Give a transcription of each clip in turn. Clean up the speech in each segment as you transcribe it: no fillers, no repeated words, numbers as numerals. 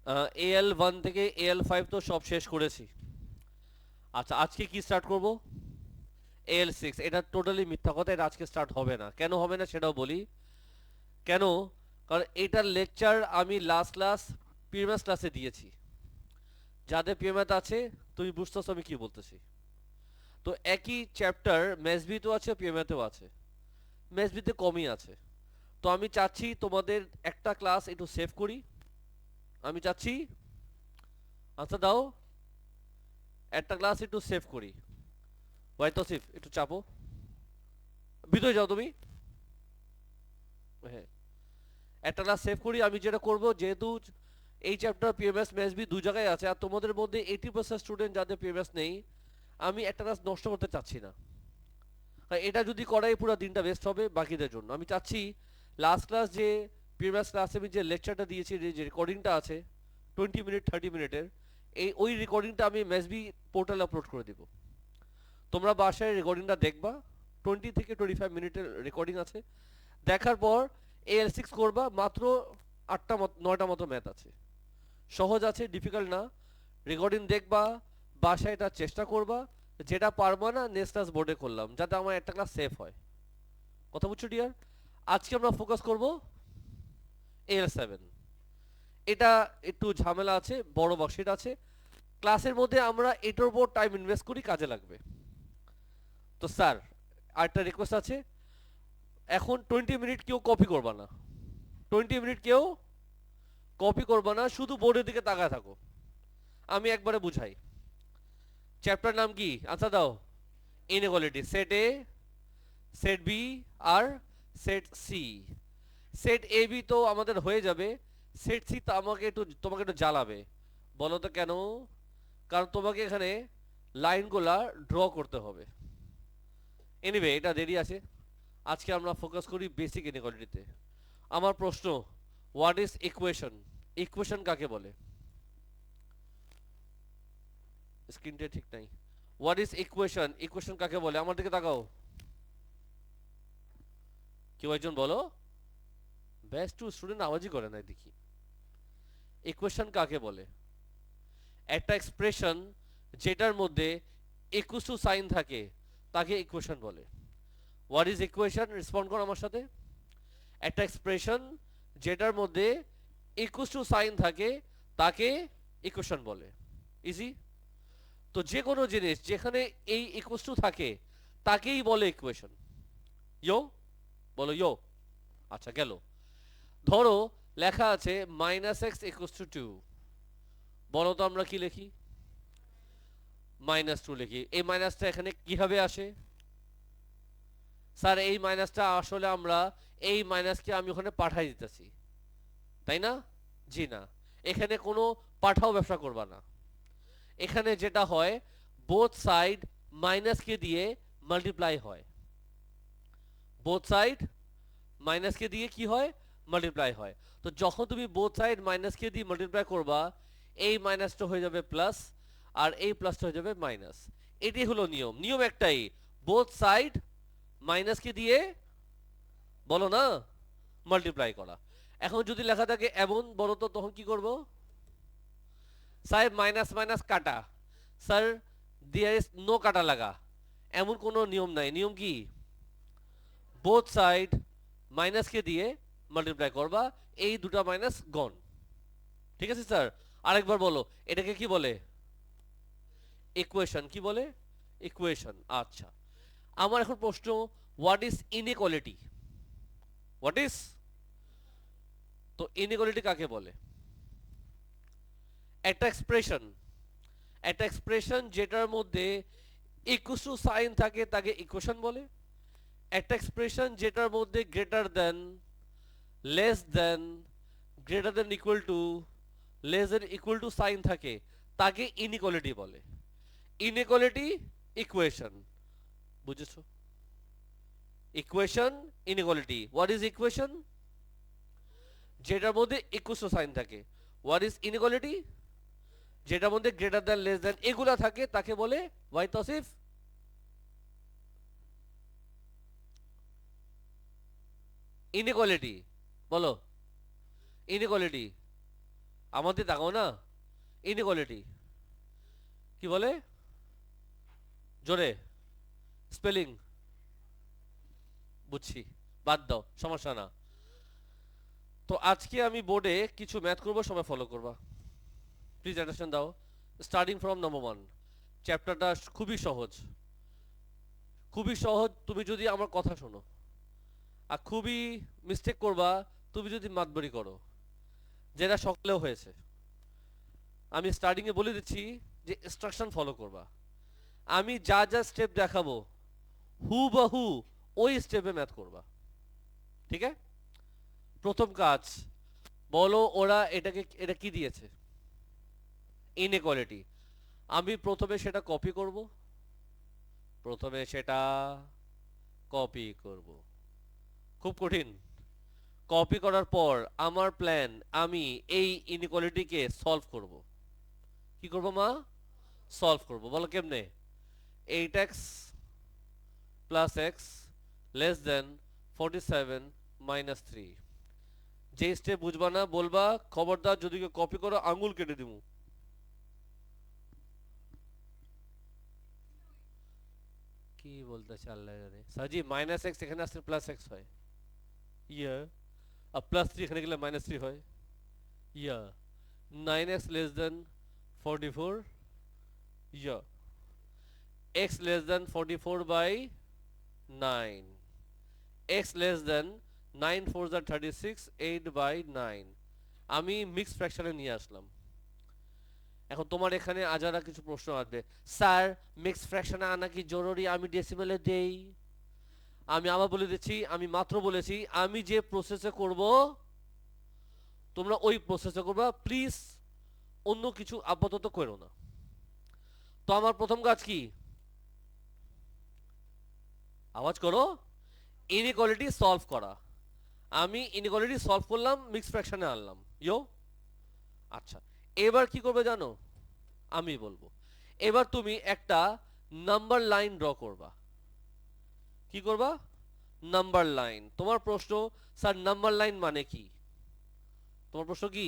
AL1 থেকে AL5 তো সব শেষ করেছি। আচ্ছা, আজকে কি স্টার্ট করব? AL6। এটা টোটালি মিথ্যা কথা, এটা আজকে স্টার্ট হবে না। কেন হবে না সেটাও বলি। কেন? কারণ এটার লেকচার আমি লাস্ট ক্লাস প্রিভিয়াস ক্লাসে দিয়েছি। যাদের পিএমএত আছে, তুমি বুঝতেছো আমি কি বলতেছি। তো একই চ্যাপ্টার ম্যাথবিতেও আছে, পিএমএতেও আছে। ম্যাথবিতে কমই আছে। তো আমি চাচ্ছি তোমাদের একটা ক্লাস একটু সেভ করি। আমি চাচ্ছি, আচ্ছা দাও, একটা ক্লাস একটু সেভ করি। ওয়াই তসিফ একটু চাপো, ভিতরে যাও তুমি। হ্যাঁ, একটা ক্লাস সেভ করি। আমি যেটা করব, যেহেতু এই চ্যাপ্টার পিএমএস ম্যাথবি দু জায়গায় আছে, আর তোমাদের মধ্যে 80% স্টুডেন্ট যাদের পিএমএস নেই, আমি একটা ক্লাস নষ্ট করতে চাচ্ছি না। এটা যদি করাই পুরো দিনটা বেস্ট হবে বাকিদের জন্য। আমি চাচ্ছি লাস্ট ক্লাস যে প্রিভিয়াস ক্লাসে আমি যে লেকচারটা দিয়েছি, যে রেকর্ডিংটা আছে 20 মিনিট 30 মিনিটের, ওই রেকর্ডিংটা আমি মেসবি পোর্টালে আপলোড করে দেব। তোমরা বাসায় রেকর্ডিংটা দেখবা। 20 থেকে 25 মিনিটের রেকর্ডিং আছে। দেখার পর AL6 করবা। মাত্র 8টা 9টা মতো ম্যাথ আছে। সহজ আছে, ডিফিকাল্ট না। রেকর্ডিং দেখবা, বাসায় এটা চেষ্টা করবা। যেটা পারবা না নেক্সট ক্লাস বোর্ডে করলাম, যাতে আমার একটা ক্লাস সেফ হয়। কথা বুঝছো ডিয়ার? আজকে আমরা ফোকাস করব AL7। এটা একটু ঝামেলা আছে, বড় বক্সিট আছে। ক্লাসের মধ্যে আমরা এটার উপর টাইম ইনভেস্ট করি, কাজে লাগবে। তো স্যার, আরেকটা রিকোয়েস্ট আছে। এখন 20 মিনিট কেউ কপি করবা না। 20 মিনিট কেউ কপি করবা না, শুধু বোর্ডের দিকে তাকায় থাকো। আমি একবারে বুঝাই। চ্যাপ্টার নাম কি? আনসার দাও। Inequality. Set A, set B, R set C. Set A B তো আমাদের হয়ে যাবে। সেট সি তো তোমাকে একটু জ্বালাবে। বলো তো কেন? কারণ তোমাকে এখানে লাইনগুলা ড্র করতে হবে। এনিওয়ে, এটা দেরি আছে। আজকে আমরা ফোকাস করি বেসিক ইনইকুয়ালিটিতে। আমার প্রশ্ন, হোয়াট ইজ ইকুয়েশন? ইকুয়েশন কাকে বলে? স্ক্রিনটা ঠিক নাই। What is equation? ইকুয়েশন কাকে বলে? আমার দিকে তাকাও, কেউ একজন বলো। বেস্ট টু স্টুডেন্ট আওয়াজই করে না দেখি। ইকুয়েশন কাকে বলে? একটা এক্সপ্রেশন যেটার মধ্যে ইকুয়াল টু সাইন থাকে, তাকে ইকুয়েশন বলে। What is equation? রেসপন্ড করো আমার সাথে। একটা এক্সপ্রেশন যেটার মধ্যে ইকুয়াল টু সাইন থাকে, তাকে ইকুয়েশন বলে। ইজি। তো যে কোনো জিনিস যেখানে এই ইকুয়াল টু থাকে, তাকেই বলে ইকুয়েশন। ইয়ো, বলো ইয়ো। আচ্ছা, গেল। ধরো লেখা আছে -x = 2। বলো তো আমরা কি লিখি? -2 লিখি। এই মাইনাসটা এখানে কিভাবে আসে? স্যার, এই মাইনাসটা আসলে আমরা এই মাইনাসকে আমি ওখানে পাঠাই দিতেছি, তাই না? জি না। এখানে কোনো পাঠাও ব্যবসা করবা না। এখানে যেটা হয়, বোথ সাইড মাইনাসকে দিয়ে মাল্টিপ্লাই হয়। বোথ সাইড মাইনাসকে দিয়ে কি হয়? মাল্টিপ্লাই হয়। তো যখন তুমি বোথ সাইড মাইনাসকে দিয়ে মাল্টিপ্লাই করবা, এই মাইনাসটা হয়ে যাবে প্লাস, আর এই প্লাসটা হয়ে যাবে মাইনাস। এটি হলো নিয়ম। নিয়ম একটাই, বোথ সাইড মাইনাসকে দিয়ে, বলো না, মাল্টিপ্লাই করা। এখন যদি লেখা থাকে এমন, বলো তো তখন কি করব? সাহেব, মাইনাস মাইনাস কাটা। স্যার, দেয়ার ইজ নো কাটা লাগা। এমন কোনো নিয়ম নাই। নিয়ম কি? বোথ সাইড মাইনাসকে দিয়ে মাল্টিপ্লাই করবা, এই দুটা মাইনাস গন। ঠিক আছে স্যার? আরেকবার বলো, এটাকে কি বলে? ইকুয়েশন। কি বলে? ইকুয়েশন। আচ্ছা, আমার এখন প্রশ্ন, what is inequality? What is? তো ইনইকুয়ালিটি কাকে বলে? একটা এক্সপ্রেশন, একটা এক্সপ্রেশন যেটার মধ্যে ইকুয়াল টু সাইন থাকে, তাকে ইকুয়েশন বলে। একটা এক্সপ্রেশন যেটার মধ্যে greater than, less than, greater than equal to, less than equal to sign থাকে, তাকে ইনইকুয়ালিটি বলে। Inequality, equation. বুঝেছো? Equation, inequality. What is equation? যেটার মধ্যে ইকুয়াল টু সাইন থাকে। What is inequality? যেটার মধ্যে গ্রেটার দেন, লেস দেন এগুলা থাকে, তাকে বলে ওয়াই তসিফ ইনইকুয়ালিটি। বলো, ইনইকুয়ালিটি। আমাদের দেখাও না, ইনইকুয়ালিটি কি বলে জোরে, স্পেলিং বুঝছি, বাদ দাও, সমস্যা না। তো আজকে আমি বোর্ডে কিছু ম্যাথ করব, সবাই ফলো করবা, প্লিজ অ্যাটেনশন দাও। স্টার্টিং ফ্রম নাম্বার 1, চ্যাপ্টারটা খুবই সহজ, খুবই সহজ তুমি যদি আমার কথা শোনো, আর খুবই মিস্টেক করবা তুমি যদি মাতবরি করো, যেটা সকালেও হয়েছে। আমি স্টার্টিংয়ে বলে দিচ্ছি যে ইনস্ট্রাকশন ফলো করবা, আমি যা যা স্টেপ দেখাবো হুবহু ওই স্টেপে ম্যাথ করবা, ঠিক আছে? প্রথম কাজ বলো, ওরা এটা কি দিয়েছে, ইনইকুয়ালিটি। আমি প্রথমে সেটা কপি করব, খুব কঠিন। কপি করার পর আমার প্ল্যান, আমি এই ইনইকুয়ালিটিকে সলভ করব। কি করব মা? সলভ করব। বলো কেমনে? 8x plus x less than 47 minus 3। যে স্টেপ বুঝবা না বলবা, খবরদার যদি কেউ কপি করো আঙ্গুল কেটে দিব। কি বলতেছে আল্লাহ জানে। সাজি মাইনাস এক্স এখানে আসলে প্লাস এক্স হয়, ইয়া, আর প্লাস 3 এখানে গেলে মাইনাস 3 হয়, ইয়া। 9x less than 44, yeah. x less than 44 by 9, x less than 9 4 are 36, 8 by 9। আমি মিক্স ফ্র্যাকশনে নিয়ে আসলাম। এখন তোমার এখানে আজারা কিছু প্রশ্ন আসবে, স্যার মিক্স ফ্র্যাকশনে আনা কি জরুরি, আমি ডেসিমেলে দেই? আমি আবার বলে দিচ্ছি, আমি মাত্র বলেছি আমি যে প্রসেসে করব তোমরা ওই প্রসেসে করবা, প্লিজ অন্য কিছু আপাতত করো না। তো আমার প্রথম কাজ কি, আওয়াজ করো, ইনইকুয়ালিটি সলভ করা। আমি ইনইকুয়ালিটি সলভ করলাম, মিক্স ফ্র্যাকশনে আনলাম, ইয়ো। আচ্ছা, এবার কি করবে জানো? আমি বলবো। এবার তুমি একটা নাম্বার লাইন ড্র করবা। কি করবা? Number line. তোমার প্রশ্ন, স্যার নাম্বার লাইন মানে কি? তোমার প্রশ্ন কি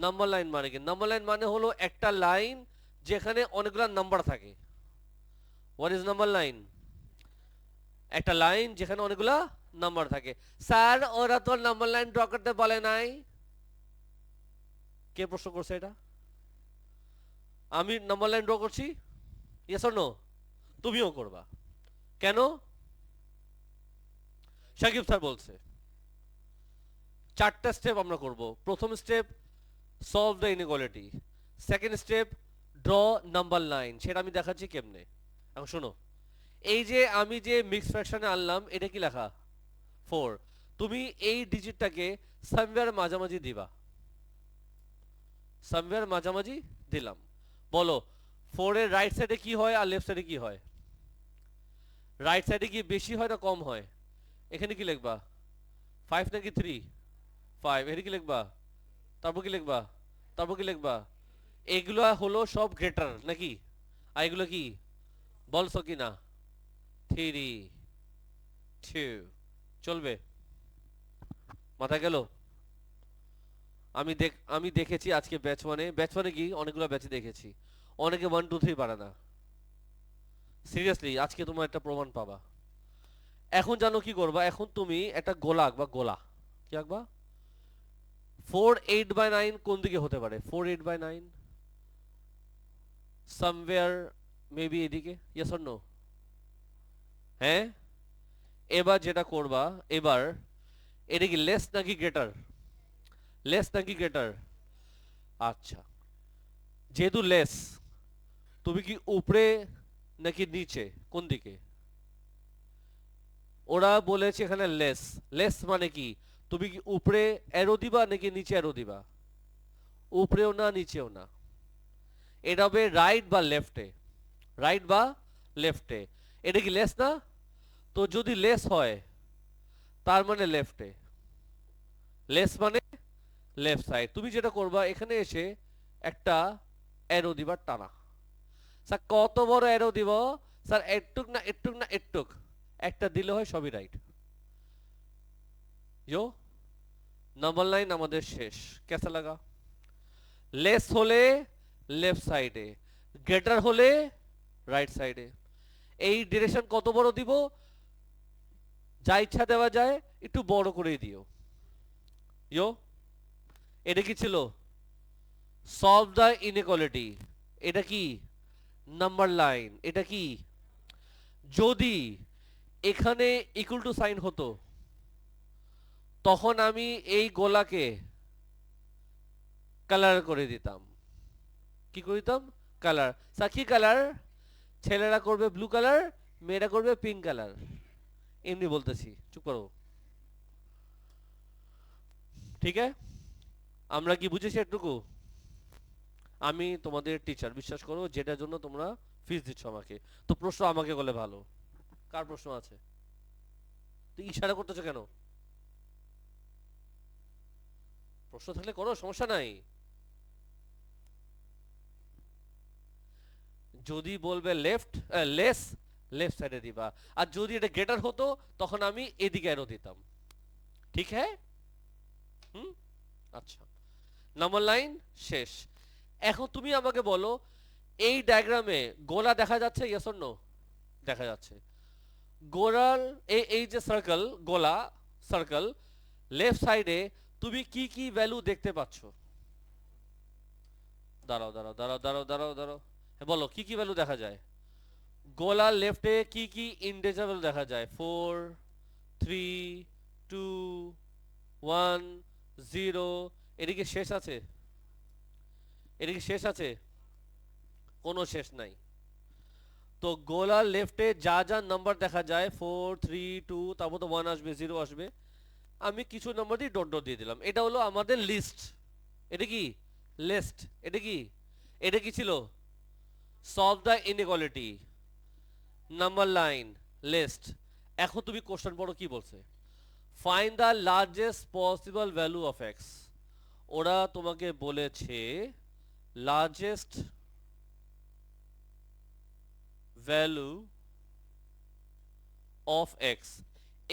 নাম্বার লাইন মানে কি? নাম্বার লাইন মানে হলো একটা লাইন যেখানে অনেকগুলো নাম্বার থাকে। What is number line? একটা লাইন যেখানে অনেকগুলা নাম্বার থাকে। স্যার ওরা তো নাম্বার লাইন ড্র করতে বলে নাই। কে প্রশ্ন করছে এটা? আমি নাম্বার লাইন ড্র করছি, ইয়েস অর নো? তুমিও করবা কেন? সাকিব স্যার বলছে। 4টা স্টেপ আমরা করব। প্রথম step solve the inequality, second step draw number line, সেটা আমি দেখাচ্ছি কেমনে। এখন শোনো, এই যে আমি যে মিক্স ফ্র্যাকশনে আনলাম, এটা কি লেখা 4। তুমি এই ডিজিটটাকে সামওয়্যার মাঝামাঝি দিবা, সামওয়্যার মাঝামাঝি দিলাম। বলো 4 এর রাইট সাইডে কি হয় আর লেফট সাইডে কি হয়? রাইট সাইডে কি বেশি হয় না কম হয়? এখানে কি লিখবা? 5 নাকি 3? 5। এখানে কি লিখবা? তারপর কি লিখবা? তারপর কি লিখবা? এগুলো হলো সব গ্রেটার নাকি? আর এগুলো কি বলছো কি না? 3 2 চলবে? মাথা গেল? আমি দেখেছি আজকে ব্যাচ মানে কি অনেকগুলো ব্যাচে দেখেছি অনেকে 1 2 3 পারে না। সিরিয়াসলি আজকে তোমার একটা প্রমাণ পাবা। এখন জানো কি করবা? এখন তুমি একটা গোলা আঁকবা। গোলা কি আঁকবা? 4 8 by 9 কোন দিকে হতে পারে? 4 8 by 9 সামওয়্যার মেবি এদিকে, ইয়েস অর নো? হ্যাঁ। এবার যেটা করবা, এবার এটা কি লেস নাকি গ্রেটার? লেস নাকি গ্রেটার? আচ্ছা, যেহেতু লেস, তুমি কি উপরে নাকি নিচে, কোন দিকে? ওরা বলেছে এখানে লেস। লেস মানে কি তুমি কি উপরে অ্যারো দিবা নাকি নিচে অ্যারো দিবা? উপরেও না নিচেও না, এটা হবে রাইট বা লেফটে, রাইট বা লেফটে। এটা কি লেস না? তো যদি লেস হয় তার মানে লেফটে, লেস মানে লেফট সাইড। তুমি যেটা করবা এখানে এসে একটা অ্যারো দিবা টানা। স্যার কত বড় অ্যারো দিব? স্যার এটুক না এটুক না এটুক, একটা দিলে হয়, সবই রাইট। ইয়ো, নাম্বার লাইন আমাদের শেষ। কেসা লাগা? লেস হলে লেফট সাইডে, গ্রেটার হলে রাইট সাইডে। এই ডিরেকশন কত বড় দিব, যা ইচ্ছা দেওয়া যায়, একটু বড় করে দিও। ইয়ো, এটা কি ছিল? Solve the inequality. এটা কি? Number line. এটা কি? যদি এখানে ইকুয়াল টু সাইন হতো, তখন আমি এই গোলাকে কালার করে দিতাম। কি করে দিতাম? কালার। কি কালার? ছেলেরা করবে ব্লু কালার, মেয়েরা করবে পিঙ্ক কালার। এমনি বলতেছি, চুপ করো। ঠিক আছে, আমরা কি বুঝেছি এটুকু? আমি তোমাদের টিচার, বিশ্বাস করো, যেটার জন্য তোমরা ফিস দিচ্ছ আমাকে। তো প্রশ্ন আমাকে বলে ভালো। কার প্রশ্ন আছে? তুই ইশারা করতেছো কেন? প্রশ্ন থাকলে করো, সমস্যা নাই। যদি বলবে লেফট লেস, লেফট সাইডে দিবা। আর যদি এটা গ্রেটার হতো, তখন আমি এদিকে অ্যারো দিতাম। ঠিক হ্যাঁ? হুম, আচ্ছা। নাম্বার লাইন শেষ। এখন তুমি আমাকে বলো, এই ডায়াগ্রামে গোলা দেখা যাচ্ছে? Yes or no? দেখা যাচ্ছে। গোলার এই যে সার্কেল, গোলা সার্কেল, লেফট সাইডে তুমি কি কি ভ্যালু দেখতে পাচ্ছ? দাঁড়াও দাঁড়াও দাঁড়াও দাঁড়াও দাঁড়াও দাঁড়াও, হ্যাঁ বলো, কি কি ভ্যালু দেখা যায়? গোলার লেফটে কি কি ইন্টিজার ভ্যালু দেখা যায়? 4, 3, 2, 1, 0। এদিকে শেষ আছে? এদিকে শেষ আছে? কোনো শেষ নাই। তো গোলার লেফটে যা যা নাম্বার দেখা যায়, 4, 3, 2, তারপর তো 1 আসবে, 0 আসবে, আমি কিছু নাম্বার দিয়ে ডট ডট দিয়ে দিলাম। এটা হলো আমাদের লিস্ট। এটা কি? লিস্ট। এটা কি? এটা কি ছিল? Solve the inequality. Number line, list. এখন তুমি কোশ্চেন পড়ো, কি বলছে? Find the largest possible value of x. ওরা তোমাকে বলেছে largest value of x.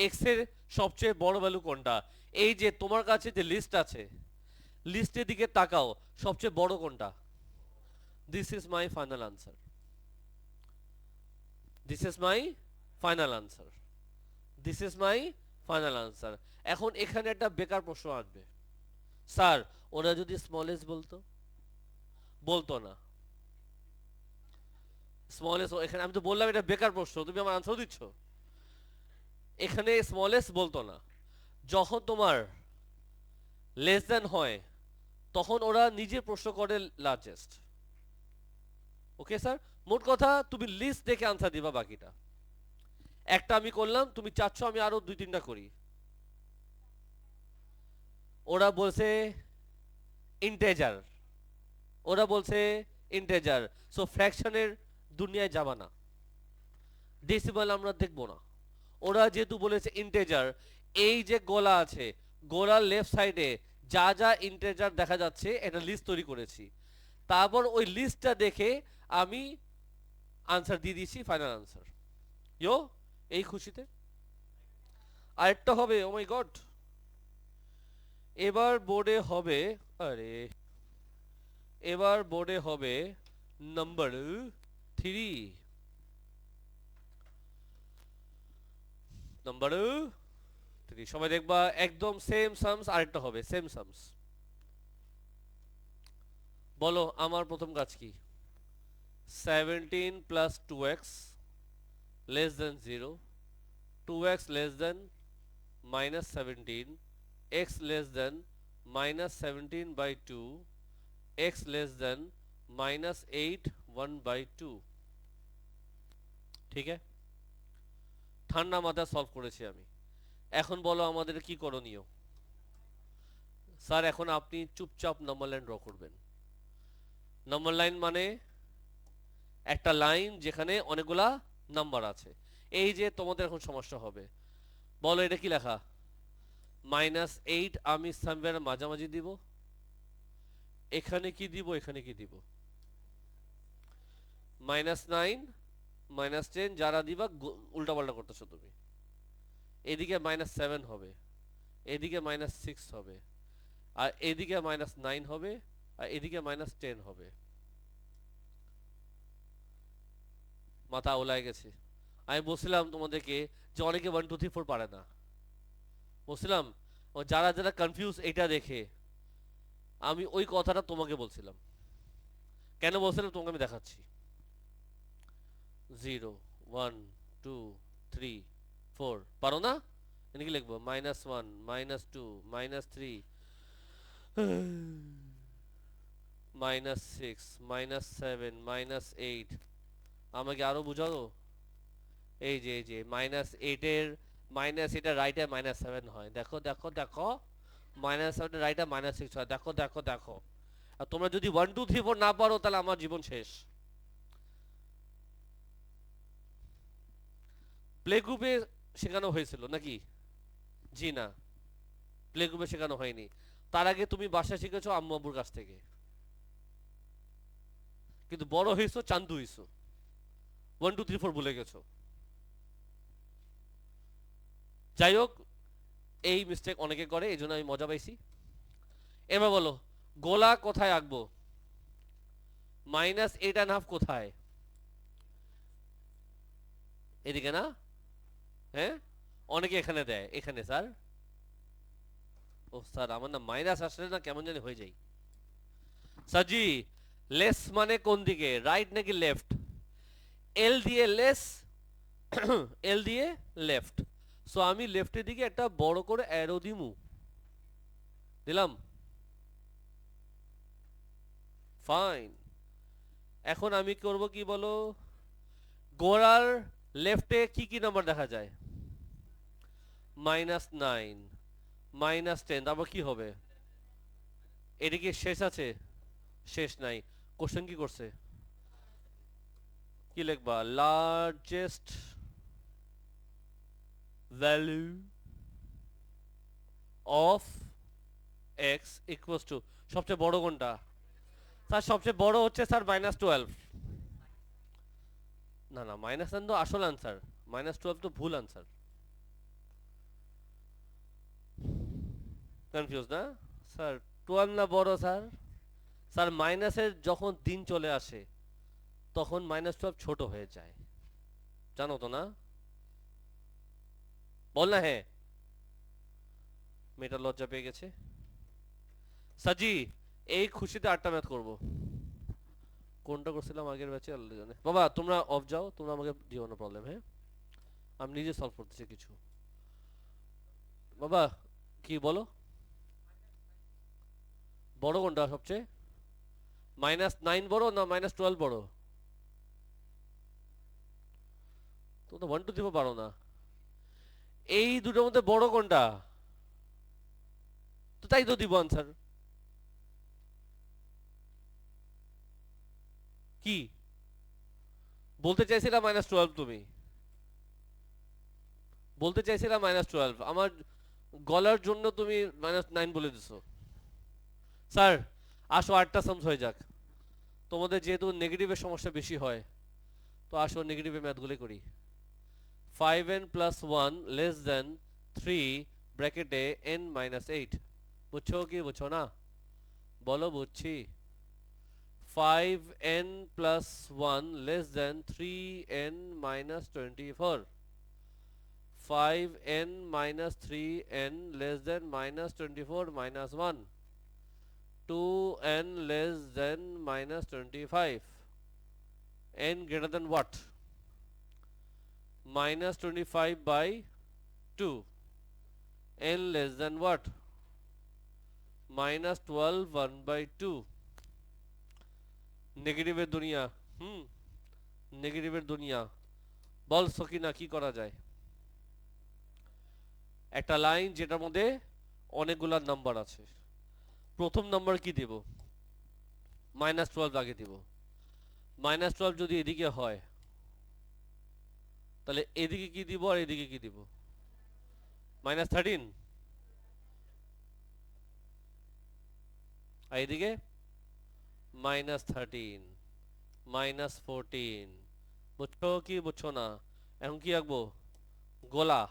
X এর সবচেয়ে বড় ভ্যালু কোনটা? এই যে তোমার কাছে যে লিস্ট আছে, লিস্টের দিকে তাকাও, সবচেয়ে বড় কোনটা? This is my final answer. This is my final answer. This is my final answer. এখন এখানে একটা বেকার প্রশ্ন আসবে, স্যার ওরা যদি স্মল এস বলতো? বলতো না। স্মল এস এখানে, আমি তো বললাম এটা বেকার প্রশ্ন, তুমি আমার আনসার দিচ্ছ। এখানে স্মল এস বলতো না। যখন তোমার লেস দেন হয়, তখন ওরা নিজে প্রশ্ন করে লার্জেস্ট। ওকে স্যার, মোট কথা তুমি লিস্ট দেখে আনসার দিবা। বাকিটা একটা আমি করলাম, তুমি চাচ্ছ আমি আরো 2-3টা করি। ওরা বলছে ইন্টেজার, ওরা বলছে ইন্টেজার। সো ফ্র্যাকশনের দুনিয়ায় যাবা না, ডেসিমাল আমরা দেখব না। ওরা যেহেতু বলেছে ইন্টেজার, এই যে গোলা আছে, গোলার লেফট সাইডে যা যা ইন্টেজার দেখা যাচ্ছে, একটা লিস্ট তৈরি করেছি। তারপর ওই লিস্টটা দেখে আমি আনসার দিয়ে দিয়েছি, ফাইনাল আনসার। ইয়ো, এই খুশিতে আরেকটা হবে। ও মাই গড, এবার বোর্ডে হবে, আরে এবার বোর্ডে হবে নাম্বার 3। নাম্বার 3 সবাই দেখবা, একদম সেম সামস। আরেকটা হবে সেম সামস। বলো আমার প্রথম কাজ কি? 17 plus 2x less than 0, 2x less than minus 17, x less than minus 17/2, x less than minus 8 1/2। ঠিক আছে, ঠান্ডা মাথায় সলভ করেছি আমি। এখন বলো আমাদের কি করণীয়? স্যার এখন আপনি চুপচাপ নাম্বার লাইন ড্র করবেন। নাম্বার লাইন মানে একটা লাইন যেখানে অনেকগুলা নাম্বার আছে। এই যে তোমাদের এখন সমস্যা হবে, বলো এটা কি লেখা? -8 আমি সামওয়্যার মাঝামাঝি দিব। এখানে কি দিব, এখানে কি দিব? -9 -10 যারা দিবা উল্টাপাল্টা করতেছো তুমি। এদিকে -7 হবে, এদিকে -6 হবে, আর এদিকে -9 হবে, আর এদিকে -10 হবে। মাথা ওলায় গেছে। আমি বলছিলাম তোমাদেরকে যে অনেকে 1 2 3 4 পারে না, বলছিলাম। ও যারা যারা কনফিউজ এটা দেখে আমি ওই কথাটা তোমাকে বলছিলাম। কেন বলছিলাম তোমাকে আমি দেখাচ্ছি। 0 1 2 3 4 পারো না? এদিকে লিখবো -1 -2 -3 -6 -7 -8। আমাকে আরো বুঝাও। এই যে -8 এর এটা রাইটে -7 হয়, দেখো দেখো দেখো। -7 রাইটে -6 হয়, দেখো দেখো দেখো। আর তোমরা যদি 1 2 3 4 না পারো তাহলে আমার জীবন শেষ। প্লে গ্রুপে শেখানো হয়েছিল নাকি? জি না, প্লে গ্রুপে শেখানো হয়নি। তার আগে তুমি বাসায় শিখেছো আম্মু আব্বুর কাছ থেকে, কিন্তু বড় হয়েছো চান্দু হয়েছো, 1 2 3 4 ভুলে গেছো। যাই হোক, এই মিস্টেক অনেকে করে, এই জন্য আমি মজা পাইছি। এবার বলো, গোলা কোথায় আঁকবো? -8.5 কোথায়? এদিকে না? হ্যাঁ, অনেকে এখানে দেয়, এখানে স্যার। ও স্যার, আমার না মাইনাস আসলে না কেমন জানি হয়ে যায়। সাজি, লেস মানে কোন দিকে, রাইট নাকি লেফট? এল দিয়ে লেস, এল দিয়ে লেফট। সো আমি লেফটের দিকে একটা বড় করে অ্যারো দিমু, দিলাম। ফাইন। এখন আমি করব কি বলো? গোড়ার লেফটে কি কি নাম্বার দেখা যায়? -9 -10, তারপর কি হবে? এটা কি শেষ আছে? শেষ নাই। কোশ্চেন কি করছে? কি লিখবা? Largest value of x equals to, সবচেয়ে বড় কোনটা? স্যার সবচেয়ে বড় হচ্ছে স্যার -12। না না, -9 তো আসল আনসার, -12 তো ভুল আনসার। কনফিউজ না স্যার? 12 না বড় স্যার? স্যার মাইনাসের যখন দিন চলে আসে তখন -12 ছোট হয়ে যায়, জানো তো না? বল না হ্যাঁ। মেয়েটা লজ্জা পেয়ে গেছে। সাজি, এই খুশিতে 8টা ম্যাথ করবো। কোনটা করছিলাম আগের ব্যাচে আল্লাহ জানে। বাবা তোমরা অফ যাও, তোমরা আমাকে দিও না প্রবলেম, হ্যাঁ? আমি নিজে সলভ করতেছি কিছু। বাবা কি বলো, বড় কোনটা সবচেয়ে? -9 বড় না -12 বড়? তুমি তো 1 2 3 4 পারো না। এই দুটোর মধ্যে বড় কোনটা? তো তাই তো দিব আনসার। কি বলতে চাইছিলা? -12 তুমি বলতে চাইছিলা -12, আমার গলার জন্য তুমি -9 বলে দিছো। স্যার আসো 8টা সামস হয়ে যাক। তোমাদের যেহেতু নেগেটিভের সমস্যা বেশি হয়, তো আসো নেগেটিভের ম্যাথগুলি করি। 5n+1 লেস দেন 3 ব্র্যাকেটে n-8। বুঝছো কি বুঝছো না? বলো বুঝছি। 5n+1 less than 3n-24। 5n-3n less than -24 -1, 2n less than -25, n greater than what? -25 by 2, n less than what? -12 1/2। নেগেটিভের দুনিয়া। হুম, নেগেটিভের দুনিয়া। বল সকিনা কি করা যায়? একটা লাইন যেটার মধ্যে অনেকগুলা নাম্বার আছে, প্রথম নাম্বার কি দেব? -12 আগে দিব। -12 যদি এদিকে হয় তাহলে এদিকে কি দিব আর এদিকে কি দিব? -13। আর এদিকে -13 -14। বুঝছো কি বুঝছো না? এখন কি আঁকবো? গোলা।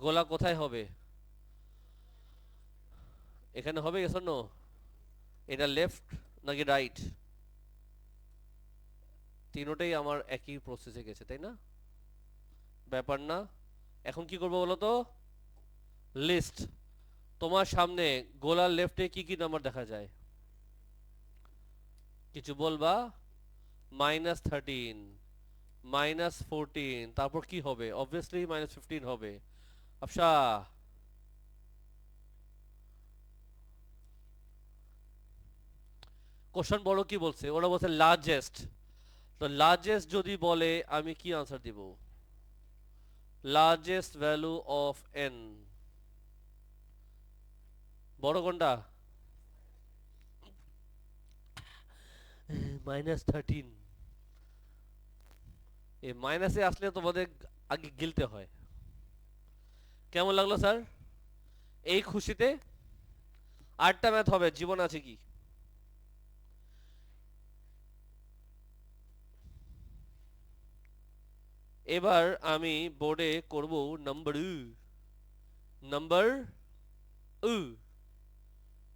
গোলা কোথায় হবে? এখানে হবে, গেছো? নো, এটা লেফট নাকি রাইট? তিনোটাই আমার একই প্রসেসে গেছে, তাই না? ব্যাপার না। এখন কি করবো বলো তো? লিস্ট। তোমার সামনে গোলার লেফটে কি কি নাম্বার দেখা যায়? কিছু বলবা? -13, -14, তারপর কি হবে? অবভিয়াসলি -15 হবে। আচ্ছা, কোশ্চেন বড় কি বলছে? ওরা বলছে লার্জেস্ট। তো লার্জেস্ট যদি বলে আমি কি আনসার দিব? লার্জেস্ট ভ্যালু অফ এন বড় কোনটা? -13। এই মাইনাসে আসলে তোমাদের আগে গিলতে হয়। কেমন লাগলো স্যার এই খুশিতে? আটটা ম্যাথ হবে, জীবন আছে কি? এবার আমি বোর্ডে করব নাম্বার নাম্বার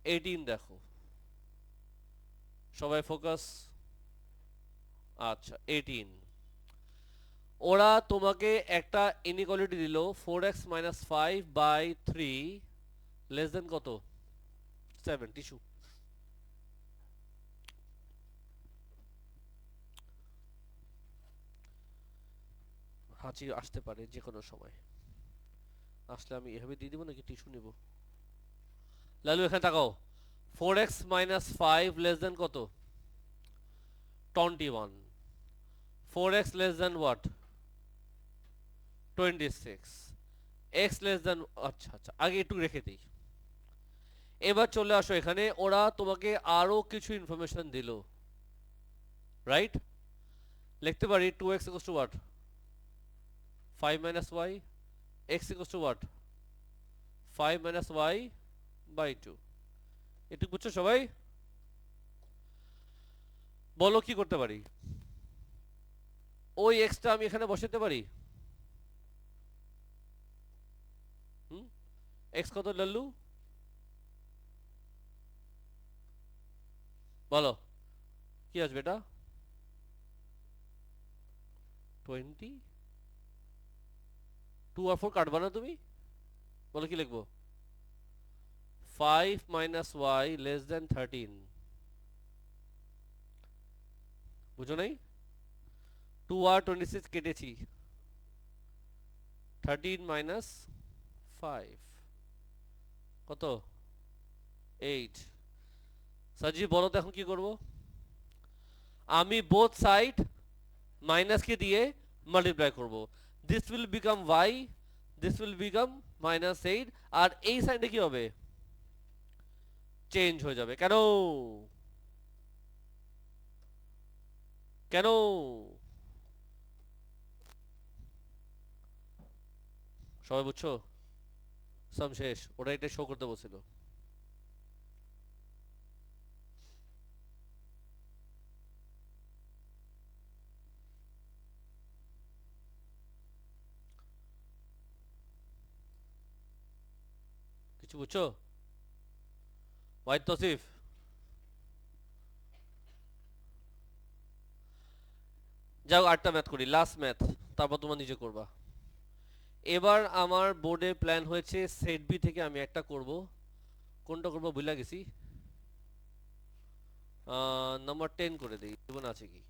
18। দেখো সবাই ফোকাস। আচ্ছা 18। ওরা তোমাকে একটা ইনইকুয়ালিটি দিল 4x-5/3 লেস দেন কত? 7। টিস্যু। হাঁচি আসতে পারে যে কোনো সময়, আসলে আমি এভাবে দিয়ে দিব নাকি টিস্যু নিব? লালু এখানে তাকাও। 4x-5 লেস দেন কত? 21। 4x less than what? 26। x less than, আচ্ছা আচ্ছা আগে একটু রেখে দিই। এবার চলে আসো এখানে, ওরা তোমাকে আরো কিছু ইনফরমেশন দিল, রাইট? লিখতে পারি 2x equals to what? 5 minus y, x equals to what? 5 minus y by 2। এটুকু বুঝছো সবাই? বলো কি করতে পারি? ওই x টা আমি এখানে বসাতে পারি। x কত লাল্লু? বলো কি আসবে এটা? 20। 2 আর 4 কাটবা না তুমি? বলো কি লিখবো? 5 minus y less than 13। বুঝো নাই? 2 আর 26 কেটেছি। 13 minus 5 কত? 8। সাজি বলো তো এখন কি করব? আমি বোথ সাইড মাইনাস কে দিয়ে মাল্টিপ্লাই করব। This will become y, this will become -8। আর এই সাইডে কি হবে? চেঞ্জ হয়ে যাবে। কেন? কেন? সবাই বুঝছো? সাম শেষ। ওরা এটা শো করতে বলছিল। কিছু বুঝছো? ওয়াইদ তসিফ, যাও আটটা ম্যাথ করি, লাস্ট ম্যাথ, তারপর তোমার নিজে করবা। এবার আমার বোর্ডে প্ল্যান হয়েছে সেট বি থেকে আমি একটা করব। কোনটা করবো ভুলে গেছি। নাম্বার 10 করে দিই, জীবন আছে কি?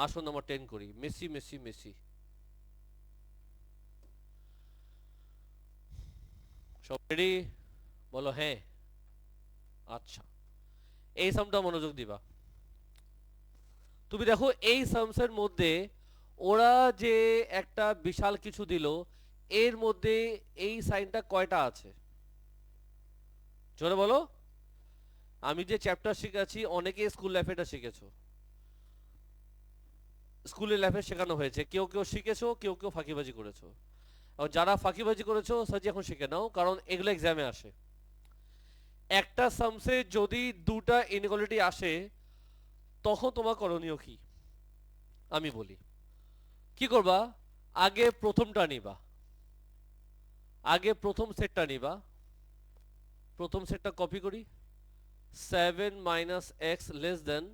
আসো নাম্বার 10 করি। Messi Messi Messi. সব রেডি? বলো হ্যাঁ। আচ্ছা, এই সামটা মনোযোগ দিবা। তুমি দেখো এই সামসের মধ্যে ওরা যে একটা বিশাল কিছু দিল, এর মধ্যে এই সাইনটা কয়টা আছে? জোরে বলো। আমি যে চ্যাপ্টার শিখাচ্ছি অনেকে স্কুল লাইফে এটা শিখেছো, স্কুলের লাইফে শেখানো হয়েছে। কেউ কেউ শিখেছো, কেউ কেউ ফাঁকিবাজি করেছো। আর যারা ফাঁকিবাজি করেছো সাজি এখন শিখে নাও, কারণ এগুলো এক্সামে আসে। একটা সামসে যদি দুটা ইনইকুয়ালিটি আসে তখন তোমার করণীয় কি আমি বলি। কি করবা? আগে প্রথমটা নিবা, আগে প্রথম সেটটা নিবা। প্রথম সেটটা কপি করি, 7 minus x less than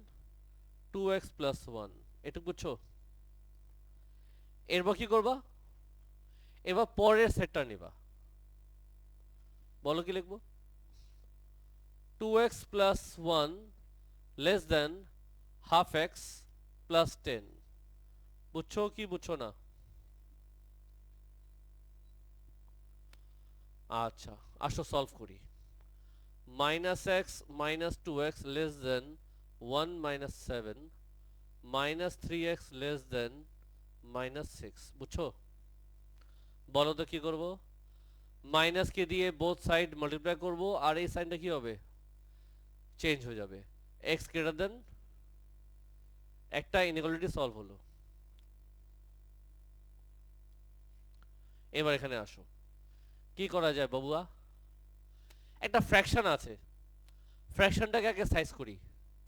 2x plus 1, এটুকু বুঝছো? এরপর কি করবা? এবার পরের সেটটা নিবা। বলো কি লিখবো? 2x plus 1 less than half x plus 10, বুঝছো কি বুঝছো না? আচ্ছা, আসো সলভ করি। Minus x minus 2x less than 1 minus 7 minus 3x less than minus 6, বুঝছো? বলো তো কি করব? মাইনাস কে দিয়ে বোথ সাইড মাল্টিপ্লাই করব, আর এই সাইনটা কি হবে? চেঞ্জ হয়ে যাবে। x গ্রেটার দেন, একটা ইনইকুয়ালিটি সলভ হলো। এবার এখানে আসো, কি করা যায় বাবুয়া? একটা ফ্র্যাকশন আছে, ফ্র্যাকশনটাকে আগে সাইজ করি।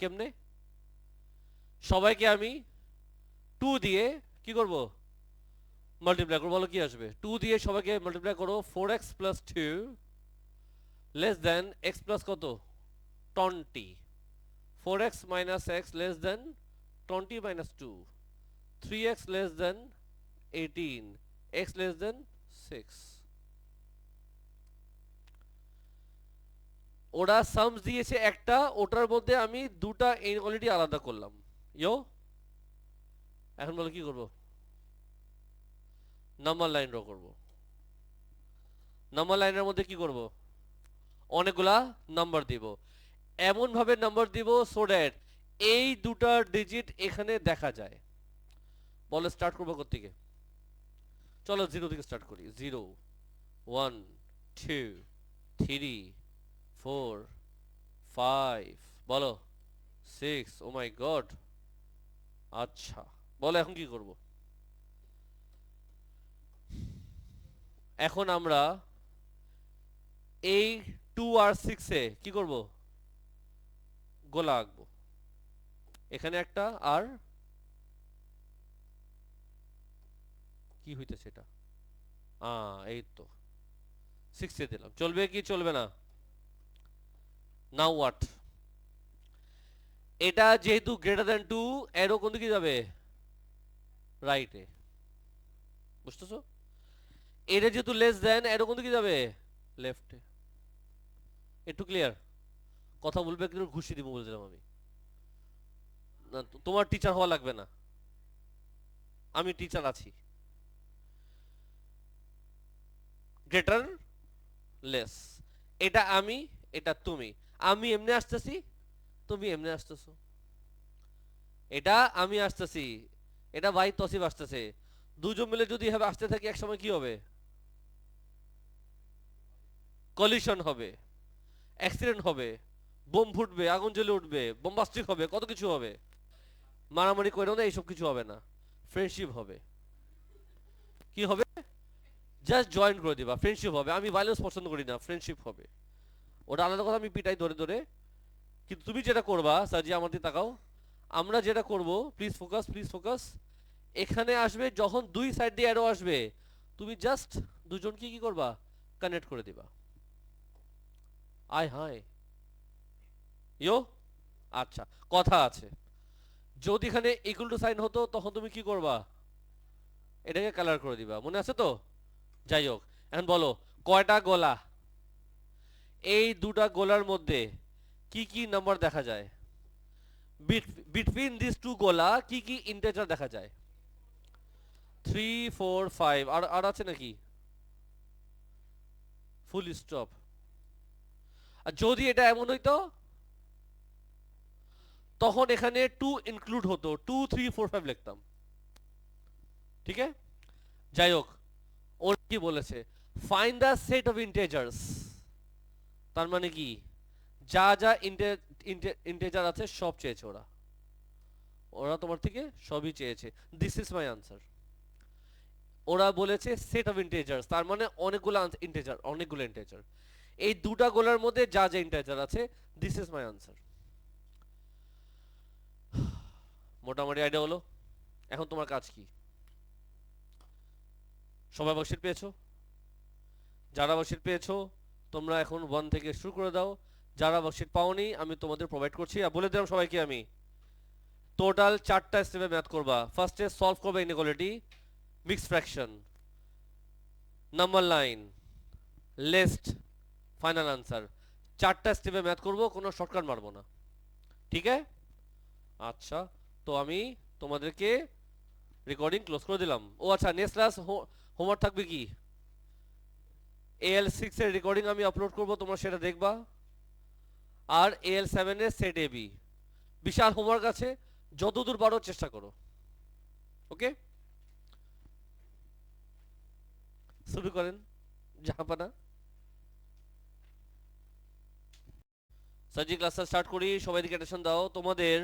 কেমনে? সবাইকে আমি 2 দিয়ে কি করব? মাল্টিপ্লাই করব। বলো কি আসবে? 2 দিয়ে সবাইকে মাল্টিপ্লাই করো। 4x plus 2 less than x plus কত? 20। 4x minus x less than 20 minus 2, 3x less than 18, x less than 6. ওরা সামস দিয়েছে একটা, ওটার মধ্যে আমি দুটা ইনইকুয়ালিটি আলাদা করলাম। ইয়ো, এখন বলো কি করব? নাম্বার লাইন ড্র করব। নাম্বার লাইনের মধ্যে কি করব? অনেকগুলা নাম্বার দিব, এমন ভাবে নাম্বার দিব সো দ্যাট এই দুটা ডিজিট এখানে দেখা যায়। বলো স্টার্ট করবো কোথা থেকে? চলো 0 থেকে স্টার্ট করি। 0 1 2 3 4 5, বলো 6। ও মাই গড। আচ্ছা, বলো এখন কি করব? এখন আমরা এই 2 আর 6 এ কি করব? গোলা আঁকবো। এখানে একটা, আর কি হইতেছে এটা? এই তো 6 এ দিলাম। চলবে কি চলবে না? Now what? এটা যেহেতু গ্রেটার দ্যান 2, এরো কোন দিকে যাবে? রাইটে। বুঝতেছো? এটা যেহেতু লেস দেন, এরো কোন দিকে যাবে? লেফটে। একটু ক্লিয়ার? কথা বলবে কিন্তু ঘুষি দিব বলছিলাম আমি। না, তোমার টিচার হওয়া লাগবে না, আমি টিচার আছি। গ্রেটার লেস, এটা আমি, এটা তুমি। আমি এমনি আসতেছি, তুমি এমনি আসতেছো। এটা আমি আসতেছি, এটা ভাই তসিফ আসতেছে। দুজন মিলে যদি এভাবে আসতে থাকি, এক সময় কি হবে? কলিশন হবে, অ্যাক্সিডেন্ট হবে, বোম ফুটবে, আগুন জ্বলে উঠবে, বোমবাস্টিক হবে, কত কিছু হবে। মারামারি করে না, এইসব কিছু হবে না। ফ্রেন্ডশিপ হবে। কি হবে? জাস্ট জয়েন করে দিবা, ফ্রেন্ডশিপ হবে। আমি ভায়োলেন্স পছন্দ করি না, ফ্রেন্ডশিপ হবে। ওটা আলাদা কথা, আমি পিটাই ধরে ধরে। কিন্তু তুমি যেটা করবা, সাজি আমার দিকে তাকাও, আমরা যেটা করব, প্লিজ ফোকাস, প্লিজ ফোকাস। এখানে আসবে যখন দুই সাইড দিয়ে অ্যারো আসবে, তুমি জাস্ট দুজনকে কি করবা? কানেক্ট করে দিবা। আয় হায়, ইয়ো। আচ্ছা, কথা আছে, যদি এখানে ইকুয়াল টু সাইন হতো তখন তুমি কি করবা? এটাকে কালার করে দিবা, মনে আছে তো? যাই হোক, এখন বলো কয়টা গোলা? এই দুটা গোলার মধ্যে কি কি নাম্বার দেখা যায়? বিটুইন দিস টু গোলা কি কি ইন্টিজার দেখা যায়? 3 4 5, আর আর আছে নাকি? Full stop. আর যদি এটা এমন হইতো, তখন এখানে 2 ইনক্লুড হতো, 2 3 4 5 লিখতাম। ঠিক আছে? যাই হোক, ওর কি বলেছে? Find the set of integers. তার মানে কি? যা যা ইন্টিজার আছে সব চেয়েছে ওরা। ওরা তোমার থেকে সবই চেয়েছে। This is my answer. ওরা বলেছে সেট অফ ইন্টিজার্স, তার মানে অনেকগুলো ইন্টিজার, অনেকগুলো ইন্টিজার। এই দুটা গোলার মধ্যে যা যা ইন্টিজার আছে, দিস ইজ মাই আনসার। মোটামুটি আইডিয়া হলো। এখন তোমার কাজ কি? সবাই বর্কশিট পেয়েছো? যারা বর্কশিট পেয়েছো, তোমরা এখন 1 থেকে শুরু করে দাও। যারা ওয়ার্কশিট পাওনি আমি তোমাদের প্রোভাইড করছি, আর বলে দিলাম সবাইকে আমি টোটাল 4টা স্টেপে ম্যাথ করবা। ফার্স্টে সলভ করবে inequality, mix fraction, number line, list, final answer. 4টা স্টেপে ম্যাথ করবো, কোনো শর্টকাট মারবো না, ঠিক আছে? আচ্ছা, তো আমি তোমাদেরকে রেকর্ডিং ক্লোজ করে দিলাম। ও আচ্ছা, নেক্সট ক্লাস হোমওয়ার্ক থাকবে কি, AL6 এর রেকর্ডিং আমি আপলোড করব, তোমরা সেটা দেখবা। আর AL7 এর সেট এবি বিশাল হোমওয়ার্ক আছে, যতদূর পারো চেষ্টা করো। ওকে, শুরু করেন জাহাপানা। সাজি ক্লাসটা স্টার্ট করি, সবাই দিকে অ্যাটেনশন দাও। তোমাদের